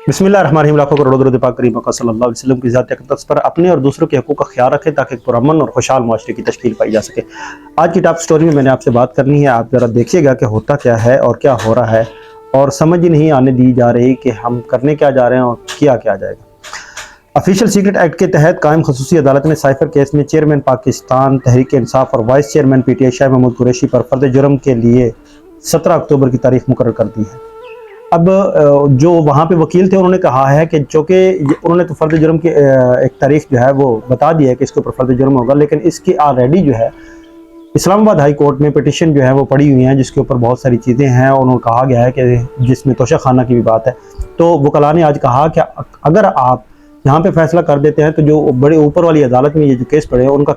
बिस्मिल्लाहिर्रहमानिर्रहीम। लाखों करोड़ों दरूद पाक करीम आका सल्लल्लाहु अलैहि वसल्लम की ज़ात अक़दस पर अपने और दूसरों के हकूक़ का ख्याल रखें ताकि एक पुरअमन और खुशहाल माशरे की तशकील पाई जा सके। आज की टॉप स्टोरी में मैंने आपसे बात करनी है। आप ज़रा देखिएगा कि होता क्या है और क्या हो रहा है, और समझ ही नहीं आने दी जा रही कि हम करने क्या जा रहे हैं और किया क्या जाएगा। ऑफिशियल सीक्रेट एक्ट के तहत कायम खसूसी अदालत ने साइफर केस में चेयरमैन पाकिस्तान तहरीक इंसाफ और vice chairman PTI Shah Mahmood Qureshi पर फर्द जुर्म के लिए 17 अक्टूबर की तारीख मुकर्रर कर दी है। अब जो वहाँ पे वकील थे उन्होंने कहा है कि चूँकि उन्होंने तो फर्द जुर्म की एक तारीख जो है वो बता दी है कि इसके ऊपर फर्द जुर्म होगा, लेकिन इसकी ऑलरेडी जो है इस्लामाबाद हाई कोर्ट में पिटिशन जो है वो पड़ी हुई हैं जिसके ऊपर बहुत सारी चीज़ें हैं। उन्होंने कहा गया है कि जिसमें तोशा खाना की भी बात है। तो वकला ने आज कहा कि अगर आप यहाँ पे फैसला कर देते हैं तो जो बड़े ऊपर वाली अदालत में ये जो केस पड़े हैं उनका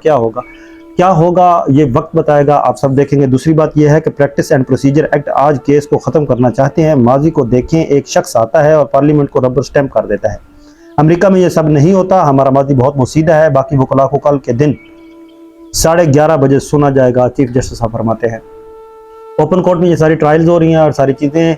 क्या होगा ये वक्त बताएगा, आप सब देखेंगे। दूसरी बात यह है कि प्रैक्टिस एंड प्रोसीजर एक्ट आज केस को ख़त्म करना चाहते हैं। माजी को देखें, एक शख्स आता है और पार्लियामेंट को रबर स्टैम्प कर देता है। अमेरिका में ये सब नहीं होता। हमारा माजी बहुत मुसीदा है। बाकी वकला को कल के दिन 11:30 बजे सुना जाएगा, चीफ जस्टिस साहब फरमाते हैं। ओपन कोर्ट में ये सारी ट्रायल्स हो रही हैं और सारी चीज़ें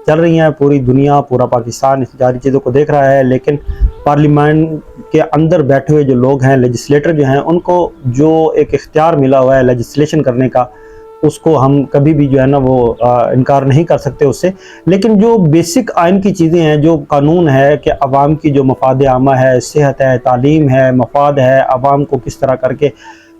चल रही हैं। पूरी दुनिया, पूरा पाकिस्तान इस सारी चीज़ों को देख रहा है, लेकिन पार्लियामेंट के अंदर बैठे हुए जो लोग हैं, लेजिस्लेटर जो हैं, उनको जो एक इख्तियार मिला हुआ है लेजिस्लेशन करने का, उसको हम कभी भी जो है ना वो इनकार नहीं कर सकते उससे। लेकिन जो बेसिक आइन की चीज़ें हैं, जो कानून है कि अवाम की जो मफाद आमा है, सेहत है, तालीम है, मफाद है, अवाम को किस तरह करके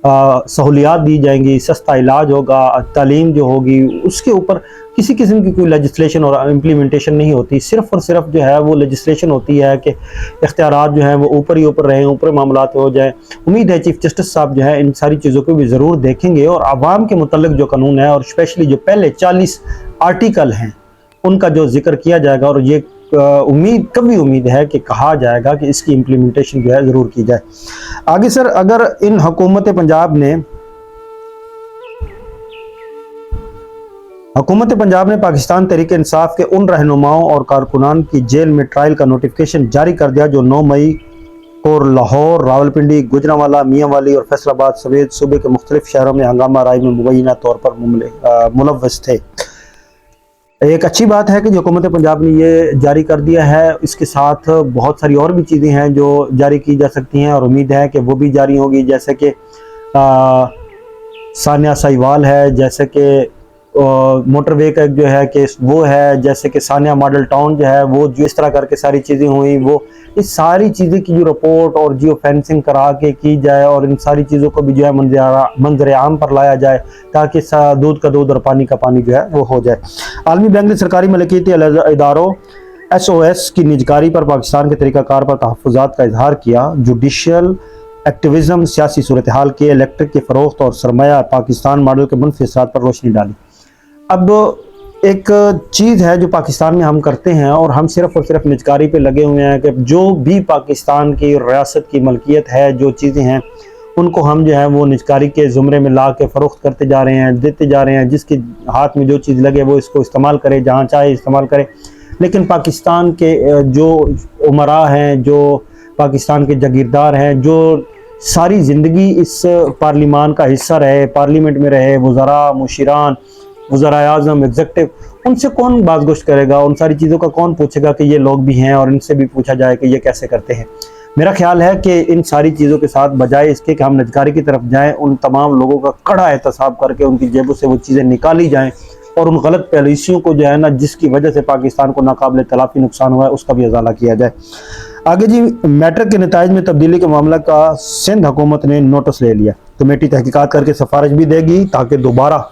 सहूलियात दी जाएंगी, सस्ता इलाज होगा, तालीम जो होगी, उसके ऊपर किसी किस्म की कोई लेजिस्लेशन और इम्प्लीमेंटेशन नहीं होती। सिर्फ़ और सिर्फ जो है वो लेजिस्लेशन होती है कि इख्तियारात जो हैं वो ऊपर ही ऊपर रहें, ऊपर मामलात हो जाए। उम्मीद है चीफ जस्टिस साहब जो है इन सारी चीज़ों को भी ज़रूर देखेंगे और आवाम के मुतल्लिक जो कानून है और स्पेशली जो पहले 40 आर्टिकल हैं उनका जो जिक्र किया जाएगा, और ये उम्मीद है कि कहा जाएगा कि इसकी इम्प्लीमेंटेशन जो है ज़रूर की जाए। आगे सर, अगर इन हुकूमत पंजाब ने पाकिस्तान तहरीक इंसाफ के उन रहनुमाओं और कारकुनान की जेल में ट्रायल का नोटिफिकेशन जारी कर दिया जो 9 मई को लाहौर, रावलपिंडी, गुजरांवाला, मियांवाली और फैसलाबाद समेत सूबे के मुख्तलिफ शहरों में हंगामा राय में मुबैना तौर पर मुलव्वस थे। एक अच्छी बात है कि जो हुकूमत पंजाब ने ये जारी कर दिया है। इसके साथ बहुत सारी और भी चीज़ें हैं जो जारी की जा सकती हैं और उम्मीद है कि वो भी जारी होगी, जैसे कि सानिया साहिवाल है, जैसे कि मोटरवे का जो है केस वो है, जैसे कि सानिया मॉडल टाउन जो है वो जो इस तरह करके सारी चीज़ें हुई, वो इस सारी चीज़ें की जो रिपोर्ट और जियो फेंसिंग करा के की जाए और इन सारी चीज़ों को भी जो है मंजर आम पर लाया जाए ताकि दूध का दूध और पानी का पानी जो है वो हो जाए। आलमी बैंक ने सरकारी मलकियती इदारों SOS की निजकारी पर पाकिस्तान के तरीक़ाकार पर तहफ़्फ़ुज़ात का इजहार किया। जुडिशल एक्टिविज़म, सियासी सूरत हाल के, इलेक्ट्रिक के फ़रोख्त और सरमाया पाकिस्तान मॉडल के मनफी असरात पर रोशनी डाली। अब एक चीज़ है जो पाकिस्तान में हम करते हैं और हम सिर्फ़ और सिर्फ निजकारी पे लगे हुए हैं कि जो भी पाकिस्तान की रियासत की मलकियत है, जो चीज़ें हैं उनको हम जो है वो निजकारी के ज़ुमरे में ला के फ़रोख्त करते जा रहे हैं, देते जा रहे हैं। जिसके हाथ में जो चीज़ लगे वो इसको इस्तेमाल करे, जहाँ चाहे इस्तेमाल करे। लेकिन पाकिस्तान के जो उमरा हैं, जो पाकिस्तान के जागीरदार हैं, जो सारी ज़िंदगी इस पार्लियामान का हिस्सा रहे, पार्लियामेंट में रहे, वज़रा, मुशीरान, वज़ीर-ए-आज़म, एग्जीक्यूटिव, उनसे कौन बाज़गोश्त करेगा? उन सारी चीज़ों का कौन पूछेगा कि ये लोग भी हैं और इनसे भी पूछा जाए कि ये कैसे करते हैं? मेरा ख्याल है कि इन सारी चीज़ों के साथ बजाय इसके कि हम निजकारी की तरफ जाएं, उन तमाम लोगों का कड़ा एहतसाब करके उनकी जेबों से वो चीज़ें निकाली जाएँ और उन गलत पॉलिसियों को जो है ना, जिसकी वजह से पाकिस्तान को नाकाबिल तलाफ़ी नुकसान हुआ है, उसका भी इजाला किया जाए। आगे जी, मैट्रिक के नताइज में तब्दीली के मामला का सिंध हुकूमत ने नोटिस ले लिया। कमेटी तहकीकात करके सिफारिश भी देगी ताकि दोबारा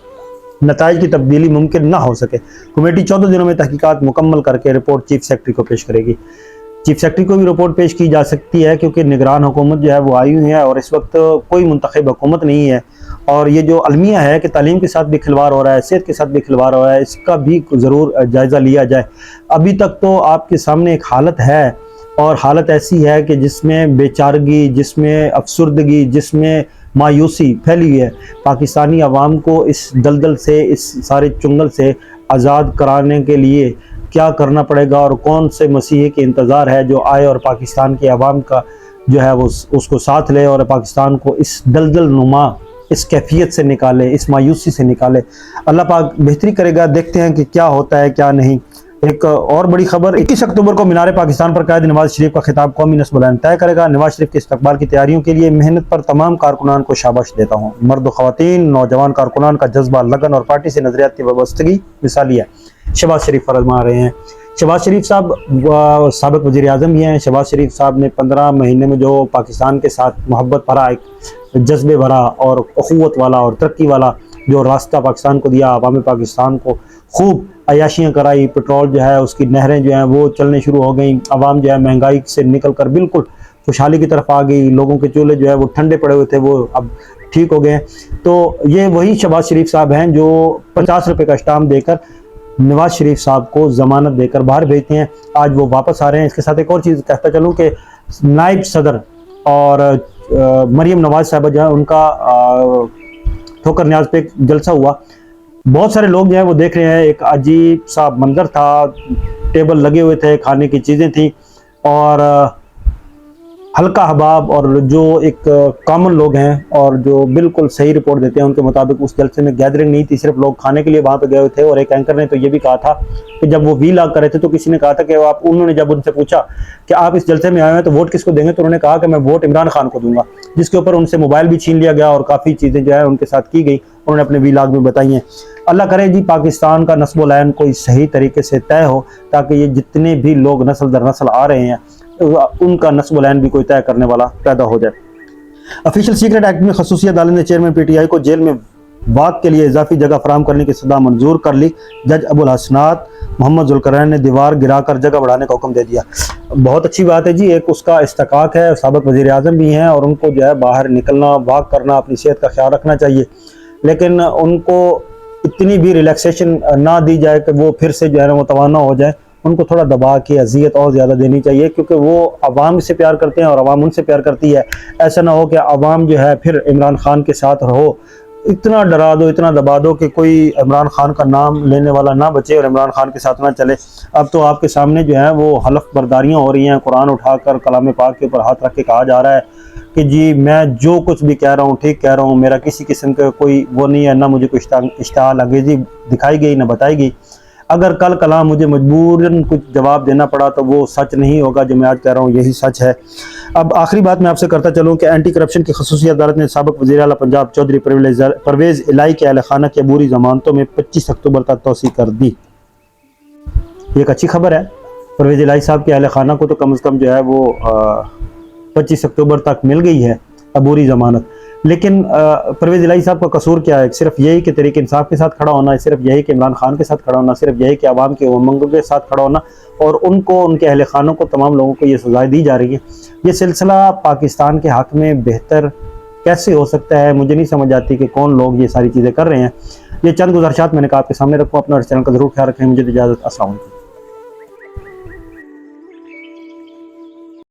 नताइज की तब्दीली मुमकिन ना हो सके। कमेटी 14 दिनों में तहकीकात मुकम्मल करके रिपोर्ट चीफ सेक्रेटरी को पेश करेगी। चीफ सेक्रेटरी को भी रिपोर्ट पेश की जा सकती है क्योंकि निगरान हुकूमत जो है वो आई हुई है और इस वक्त कोई मुंतखब हुकूमत नहीं है। और ये जो अलमिया है कि तालीम के साथ भी खिलवाड़ हो रहा है, सेहत के साथ भी खिलवाड़ हो रहा है, इसका भी ज़रूर जायज़ा लिया जाए। अभी तक तो आपके सामने एक हालत है और हालत ऐसी है कि जिसमें बेचारगी, जिसमें अफसुर्दगी, जिसमें मायूसी फैली हुई है। पाकिस्तानी अवाम को इस दलदल से, इस सारे चुंगल से आज़ाद कराने के लिए क्या करना पड़ेगा और कौन से मसीहे के इंतज़ार है जो आए और पाकिस्तान के अवाम का जो है वो उसको साथ ले और पाकिस्तान को इस दलदल नुमा, इस कैफियत से निकाले, इस मायूसी से निकाले। अल्लाह पाक बेहतरी करेगा। देखते हैं कि क्या होता है क्या नहीं। ایک اور بڑی خبر، 21 اکتوبر کو مینار پاکستان پر قائد نواز شریف کا خطاب قومی نصب العین طے کرے گا۔ نواز شریف کے استقبال کی تیاریوں کے لیے محنت پر تمام کارکنان کو شاباش دیتا ہوں۔ مرد و خواتین، نوجوان کارکنان کا جذبہ، لگن اور پارٹی سے نظریاتی وابستگی مثالی ہے، شہباز شریف فرما رہے ہیں۔ شہباز شریف صاحب سابق وزیر اعظم بھی ہیں۔ شہباز شریف صاحب نے 15 مہینے میں جو پاکستان کے ساتھ محبت بھرا، ایک جذبے بھرا اور اخوت والا اور ترقی والا جو راستہ پاکستان کو دیا، عوام پاکستان کو خوب عیاشیاں کرائی، پٹرول جو ہے اس کی نہریں جو ہیں وہ چلنے شروع ہو گئیں، عوام جو ہے مہنگائی سے نکل کر بالکل خوشحالی کی طرف آ گئی، لوگوں کے چولہے جو ہے وہ ٹھنڈے پڑے ہوئے تھے وہ اب ٹھیک ہو گئے ہیں۔ تو یہ وہی شہباز شریف صاحب ہیں جو 50 روپے کا اسٹامپ دے کر نواز شریف صاحب کو ضمانت دے کر باہر بھیجتے ہیں، آج وہ واپس آ رہے ہیں۔ اس کے ساتھ ایک اور چیز کہتا چلوں کہ نائب صدر اور مریم نواز صاحبہ جو ہے ان کا ٹھوکر نیاز پہ ایک جلسہ ہوا، بہت سارے لوگ جو ہیں وہ دیکھ رہے ہیں، ایک عجیب سا منظر تھا، ٹیبل لگے ہوئے تھے، کھانے کی چیزیں تھیں اور ہلکا حباب اور جو ایک کامن لوگ ہیں اور جو بالکل صحیح رپورٹ دیتے ہیں ان کے مطابق اس جلسے میں گیدرنگ نہیں تھی، صرف لوگ کھانے کے لیے وہاں پہ گئے ہوئے تھے۔ اور ایک اینکر نے تو یہ بھی کہا تھا کہ جب وہ وی لاگ کر رہے تھے تو کسی نے کہا تھا کہ انہوں نے جب ان سے پوچھا کہ آپ اس جلسے میں آئے ہیں تو ووٹ کس کو دیں گے، تو انہوں نے کہا کہ میں ووٹ عمران خان کو دوں گا، جس کے اوپر ان سے موبائل بھی چھین لیا گیا اور کافی چیزیں جو ہے ان کے ساتھ کی گئی، انہوں نے اپنے وی لاگ میں بتائی ہیں۔ اللہ کرے جی پاکستان کا نصب العین کوئی صحیح طریقے سے طے ہو تاکہ یہ جتنے بھی لوگ نسل در نسل آ رہے ہیں ان کا نصب العین بھی کوئی طے کرنے والا پیدا ہو جائے۔ آفیشیل سیکرٹ ایکٹ میں خصوصی عدالت نے چیئرمین پی ٹی آئی کو جیل میں واقع کے لیے اضافی جگہ فراہم کرنے کی سزا منظور کر لی۔ جج ابو الحسنات محمد ذوالقرنین نے دیوار گرا کر جگہ بڑھانے کا حکم دے دیا۔ بہت اچھی بات ہے جی، ایک اس کا استحقاق ہے، سابق وزیر اعظم بھی ہیں اور ان کو جو ہے باہر نکلنا، واک کرنا، اپنی صحت کا خیال رکھنا چاہیے، لیکن ان کو اتنی بھی ریلیکسیشن نہ دی جائے کہ وہ پھر سے جو ہے وہ توانا ہو جائے، ان کو تھوڑا دبا کے اذیت اور زیادہ دینی چاہیے، کیونکہ وہ عوام سے پیار کرتے ہیں اور عوام ان سے پیار کرتی ہے۔ ایسا نہ ہو کہ عوام جو ہے پھر عمران خان کے ساتھ رہو، اتنا ڈرا دو، اتنا دبا دو کہ کوئی عمران خان کا نام لینے والا نہ بچے اور عمران خان کے ساتھ نہ چلے۔ اب تو آپ کے سامنے جو ہے وہ حلف برداریاں ہو رہی ہیں، قرآن اٹھا کر کلام پاک کے اوپر ہاتھ رکھ کے کہا جا رہا ہے کہ جی میں جو کچھ بھی کہہ رہا ہوں ٹھیک کہہ رہا ہوں، میرا کسی قسم کا کوئی وہ نہیں ہے، نہ مجھے کوئی اشتعال انگیزی دکھائی گئی نہ بتائی گئی۔ اگر کل کلام مجھے مجبوراً کچھ جواب دینا پڑا تو وہ سچ نہیں ہوگا، جو میں آج کہہ رہا ہوں یہی سچ ہے۔ اب آخری بات میں آپ سے کرتا چلوں کہ اینٹی کرپشن کی خصوصی عدالت نے سابق وزیر اعلیٰ پنجاب چودھری پرویز الہی کے اہل خانہ کی عبوری ضمانتوں میں 25 اکتوبر تک توسیع کر دی۔ یہ ایک اچھی خبر ہے، پرویز الہی صاحب کے اہل خانہ کو تو کم از کم جو ہے وہ 25 اکتوبر تک مل گئی ہے عبوری ضمانت۔ لیکن پرویز الہی صاحب کا قصور کیا ہے؟ صرف یہی کہ تحریک انصاف کے ساتھ کھڑا ہونا ہے، صرف یہی کہ عمران خان کے ساتھ کھڑا ہونا، صرف یہی کہ عوام کے امنگوں کے ساتھ کھڑا ہونا، اور ان کو، ان کے اہل خانوں کو، تمام لوگوں کو یہ سزائیں دی جا رہی ہیں۔ یہ سلسلہ پاکستان کے حق میں بہتر کیسے ہو سکتا ہے؟ مجھے نہیں سمجھ آتی کہ کون لوگ یہ ساری چیزیں کر رہے ہیں۔ یہ چند گزارشات میں نے کہا آپ کے سامنے رکھوں، اپنا اور چینل کا ضرور خیال رکھیں۔ مجھے اجازت، السلام علیکم۔